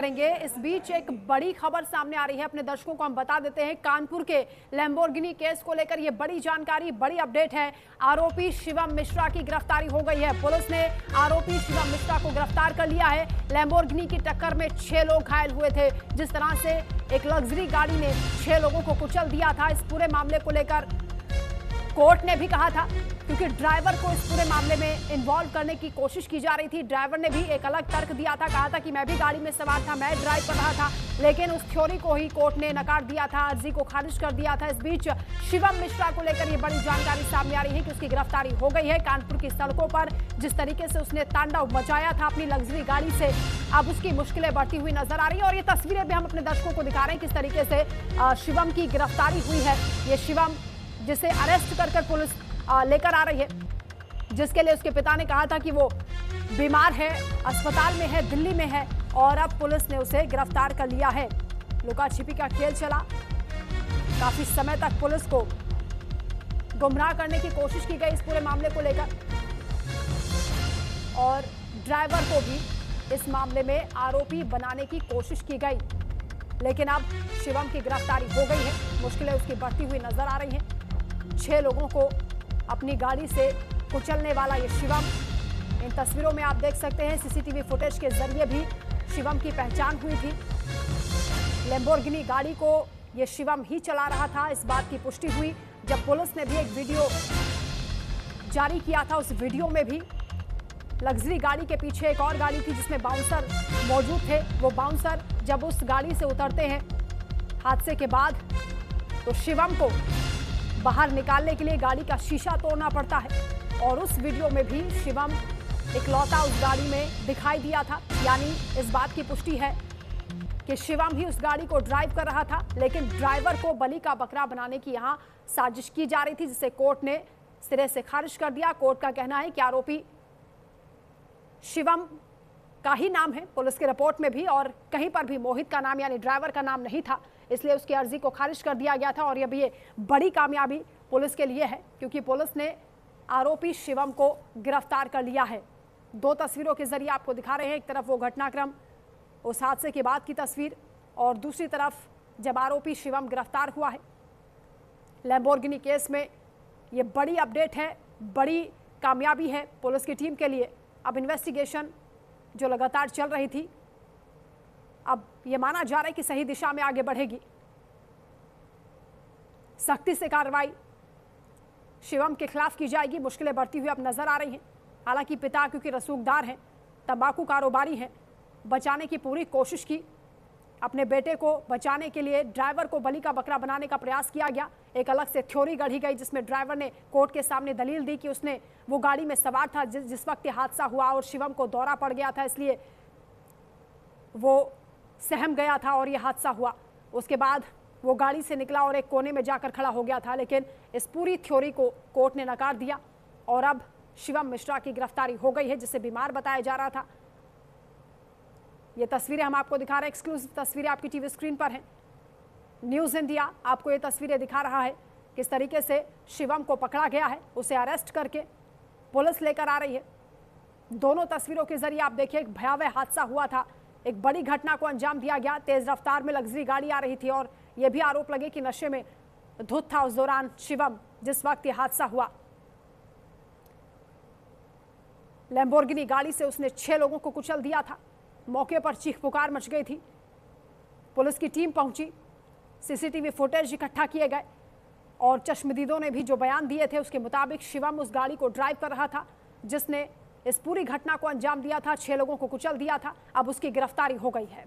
करेंगे। इस बीच एक बड़ी खबर सामने आ रही है, अपने दर्शकों को हम बता देते हैं। कानपुर के लैम्बोर्गिनी केस को लेकर ये बड़ी जानकारी, बड़ी अपडेट है। आरोपी शिवम मिश्रा की गिरफ्तारी हो गई है। पुलिस ने आरोपी शिवम मिश्रा को गिरफ्तार कर लिया है। लैम्बोर्गिनी की टक्कर में 6 लोग घायल हुए थे। जिस तरह से एक लग्जरी गाड़ी ने 6 लोगों को कुचल दिया था, इस पूरे मामले को लेकर कोर्ट ने भी कहा था, क्योंकि ड्राइवर को इस पूरे मामले में इन्वॉल्व करने की कोशिश की जा रही थी। ड्राइवर ने भी एक अलग तर्क दिया था, कहा था कि मैं भी गाड़ी में सवार था, मैं ड्राइव कर रहा था, लेकिन उस थ्योरी को ही कोर्ट ने नकार दिया था, अर्जी को खारिज कर दिया था। इस बीच शिवम मिश्रा को लेकर ये बड़ी जानकारी सामने आ रही है कि उसकी गिरफ्तारी हो गई है। कानपुर की सड़कों पर जिस तरीके से उसने तांडव मचाया था अपनी लग्जरी गाड़ी से, अब उसकी मुश्किलें बढ़ती हुई नजर आ रही है। और ये तस्वीरें भी हम अपने दर्शकों को दिखा रहे हैं किस तरीके से शिवम की गिरफ्तारी हुई है। ये शिवम जिसे अरेस्ट कर पुलिस लेकर आ रही है, जिसके लिए उसके पिता ने कहा था कि वो बीमार है, अस्पताल में है, दिल्ली में है, और अब पुलिस ने उसे गिरफ्तार कर लिया है। लुका छिपी का खेल चला, काफी समय तक पुलिस को गुमराह करने की कोशिश की गई इस पूरे मामले को लेकर, और ड्राइवर को भी इस मामले में आरोपी बनाने की कोशिश की गई, लेकिन अब शिवम की गिरफ्तारी हो गई है। मुश्किलें उसकी बढ़ती हुई नजर आ रही हैं। 6 लोगों को अपनी गाड़ी से कुचलने वाला ये शिवम, इन तस्वीरों में आप देख सकते हैं, सीसीटीवी फुटेज के जरिए भी शिवम की पहचान हुई थी। लैम्बोर्गिनी गाड़ी को ये शिवम ही चला रहा था, इस बात की पुष्टि हुई जब पुलिस ने भी एक वीडियो जारी किया था। उस वीडियो में भी लग्जरी गाड़ी के पीछे एक और गाड़ी थी जिसमें बाउंसर मौजूद थे। वो बाउंसर जब उस गाड़ी से उतरते हैं हादसे के बाद, तो शिवम को बाहर निकालने के लिए गाड़ी का शीशा तोड़ना पड़ता है, और उस वीडियो में भी शिवम इकलौता उस गाड़ी में दिखाई दिया था। यानी इस बात की पुष्टि है कि शिवम ही उस गाड़ी को ड्राइव कर रहा था, लेकिन ड्राइवर को बलि का बकरा बनाने की यहां साजिश की जा रही थी, जिसे कोर्ट ने सिरे से खारिज कर दिया। कोर्ट का कहना है कि आरोपी शिवम का ही नाम है पुलिस की रिपोर्ट में भी, और कहीं पर भी मोहित का नाम यानी ड्राइवर का नाम नहीं था, इसलिए उसकी अर्जी को खारिज कर दिया गया था। और ये बड़ी कामयाबी पुलिस के लिए है, क्योंकि पुलिस ने आरोपी शिवम को गिरफ्तार कर लिया है। 2 तस्वीरों के जरिए आपको दिखा रहे हैं, एक तरफ वो घटनाक्रम, उस हादसे के बाद की तस्वीर, और दूसरी तरफ जब आरोपी शिवम गिरफ्तार हुआ है। लैम्बोर्गिनी केस में ये बड़ी अपडेट है, बड़ी कामयाबी है पुलिस की टीम के लिए। अब इन्वेस्टिगेशन जो लगातार चल रही थी, अब ये माना जा रहा है कि सही दिशा में आगे बढ़ेगी। सख्ती से कार्रवाई शिवम के खिलाफ की जाएगी। मुश्किलें बढ़ती हुई अब नजर आ रही हैं। हालांकि पिता क्योंकि रसूखदार हैं, तंबाकू कारोबारी हैं, बचाने की पूरी कोशिश की। अपने बेटे को बचाने के लिए ड्राइवर को बलि का बकरा बनाने का प्रयास किया गया। एक अलग से थ्योरी गढ़ी गई, जिसमें ड्राइवर ने कोर्ट के सामने दलील दी कि उसने वो गाड़ी में सवार था जिस वक्त ये हादसा हुआ, और शिवम को दौरा पड़ गया था, इसलिए वो सहम गया था और ये हादसा हुआ। उसके बाद वो गाड़ी से निकला और एक कोने में जाकर खड़ा हो गया था, लेकिन इस पूरी थ्योरी को कोर्ट ने नकार दिया, और अब शिवम मिश्रा की गिरफ्तारी हो गई है, जिसे बीमार बताया जा रहा था। ये तस्वीरें हम आपको दिखा रहे हैं, एक्सक्लूसिव तस्वीरें आपकी टीवी स्क्रीन पर हैं। न्यूज़ इंडिया आपको ये तस्वीरें दिखा रहा है किस तरीके से शिवम को पकड़ा गया है, उसे अरेस्ट करके पुलिस लेकर आ रही है। दोनों तस्वीरों के जरिए आप देखिए, एक भयावह हादसा हुआ था, एक बड़ी घटना को अंजाम दिया गया। तेज रफ्तार में लग्जरी गाड़ी आ रही थी, और यह भी आरोप लगे कि नशे में धुत था उस दौरान शिवम जिस वक्त यह हादसा हुआ। लैम्बोर्गिनी गाड़ी से उसने 6 लोगों को कुचल दिया था। मौके पर चीख पुकार मच गई थी। पुलिस की टीम पहुंची, सीसीटीवी फुटेज इकट्ठा किए गए, और चश्मदीदों ने भी जो बयान दिए थे उसके मुताबिक शिवम उस गाड़ी को ड्राइव कर रहा था जिसने इस पूरी घटना को अंजाम दिया था, 6 लोगों को कुचल दिया था। अब उसकी गिरफ्तारी हो गई है।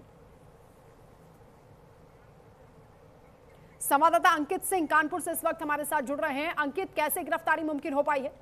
संवाददाता अंकित सिंह कानपुर से इस वक्त हमारे साथ जुड़ रहे हैं। अंकित, कैसे गिरफ्तारी मुमकिन हो पाई है?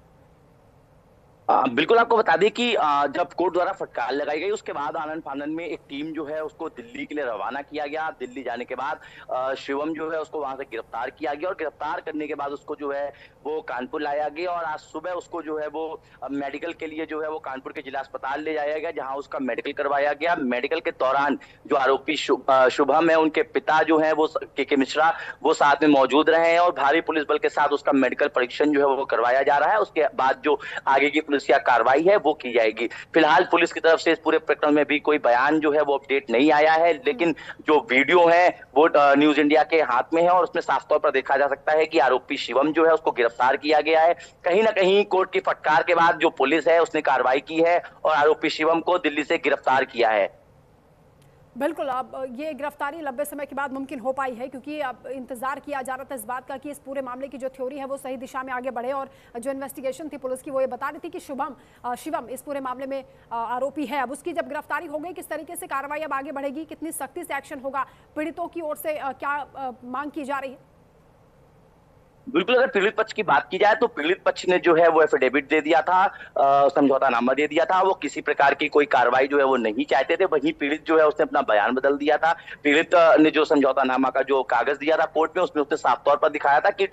बिल्कुल आपको बता दें कि जब कोर्ट द्वारा फटकार लगाई गई, उसके बाद आनंद फानन में एक टीम जो है उसको दिल्ली के लिए रवाना किया गया। दिल्ली जाने के बाद शिवम जो है उसको वहां से गिरफ्तार किया गया, और गिरफ्तार करने के बाद उसको जो है वो कानपुर लाया गया, और आज सुबह उसको जो है वो मेडिकल के लिए जो है वो कानपुर के जिला अस्पताल ले जाया गया, जहां उसका मेडिकल करवाया गया। मेडिकल के दौरान जो आरोपी शुभम है, उनके पिता जो है वो के मिश्रा, वो साथ में मौजूद रहे हैं, और भारी पुलिस बल के साथ उसका मेडिकल परीक्षण जो है वो करवाया जा रहा है। उसके बाद जो आगे की पुलिस या कार्रवाई है वो की जाएगी। फिलहाल पुलिस की तरफ से इस पूरे प्रकरण में भी कोई बयान जो है वो अपडेट नहीं आया है, लेकिन जो वीडियो है वो न्यूज इंडिया के हाथ में है और उसमें साफ तौर पर देखा जा सकता है कि आरोपी शिवम जो है उसको गिरफ्तार किया गया है। कहीं ना कहीं कोर्ट की फटकार के बाद जो पुलिस है उसने कार्रवाई की है और आरोपी शिवम को दिल्ली से गिरफ्तार किया है। बिल्कुल, अब ये गिरफ्तारी लंबे समय के बाद मुमकिन हो पाई है, क्योंकि अब इंतजार किया जा रहा था इस बात का कि इस पूरे मामले की जो थ्योरी है वो सही दिशा में आगे बढ़े। और जो इन्वेस्टिगेशन थी पुलिस की वो ये बता रही थी कि शिवम इस पूरे मामले में आरोपी है। अब उसकी जब गिरफ्तारी हो गई, किस तरीके से कार्रवाई अब आगे बढ़ेगी, कितनी सख्ती से एक्शन होगा, पीड़ितों की ओर से क्या मांग की जा रही है? बिल्कुल, अगर पीड़ित पक्ष की बात की जाए तो पीड़ित पक्ष ने जो है वो एफिडेविट दे दिया था, समझौतानामा दे दिया था। वो किसी प्रकार की कोई कार्रवाई जो है वो नहीं चाहते थे। वहीं पीड़ित जो है उसने अपना बयान बदल दिया था। पीड़ित ने जो समझौतानामा का जो कागज दिया था कोर्ट में, उसमें उसने साफ तौर पर दिखाया था कि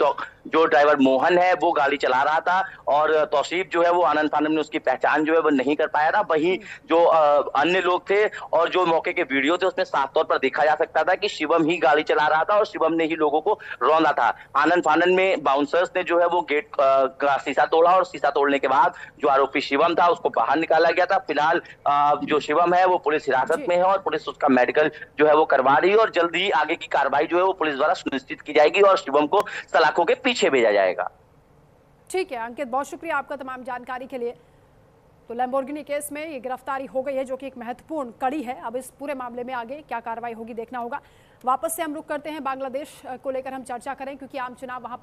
जो ड्राइवर मोहन है वो गाड़ी चला रहा था और तौसीफ जो है वो आनन फानन में उसकी पहचान जो है वो नहीं कर पाया था। वहीं जो अन्य लोग थे और जो मौके के वीडियो थे उसमें साफ तौर पर देखा जा सकता था कि शिवम ही गाड़ी चला रहा था और शिवम ने ही लोगों को रौंदा था। आनन फानन में बाउंसर्स ने जो है वो गेट का शीशा तोड़ा और शीशा तोड़ने के बाद जो आरोपी शिवम था उसको बाहर निकाला गया था। फिलहाल जो शिवम है वो पुलिस हिरासत में है और पुलिस उसका मेडिकल जो है वो करवा रही है और जल्द ही आगे की कार्रवाई जो है वो पुलिस द्वारा सुनिश्चित की जाएगी और शिवम को सलाखों के पीछे भेजा जाएगा। ठीक है अंकित, बहुत शुक्रिया आपका तमाम जानकारी के लिए। तो लैम्बोर्गिनी केस में ये गिरफ्तारी हो गई है, जो कि एक महत्वपूर्ण कड़ी है। अब इस पूरे मामले में आगे क्या कार्रवाई होगी देखना होगा। वापस से हम रुक करते हैं बांग्लादेश को लेकर हम चर्चा करें, क्योंकि आम चुनाव वहां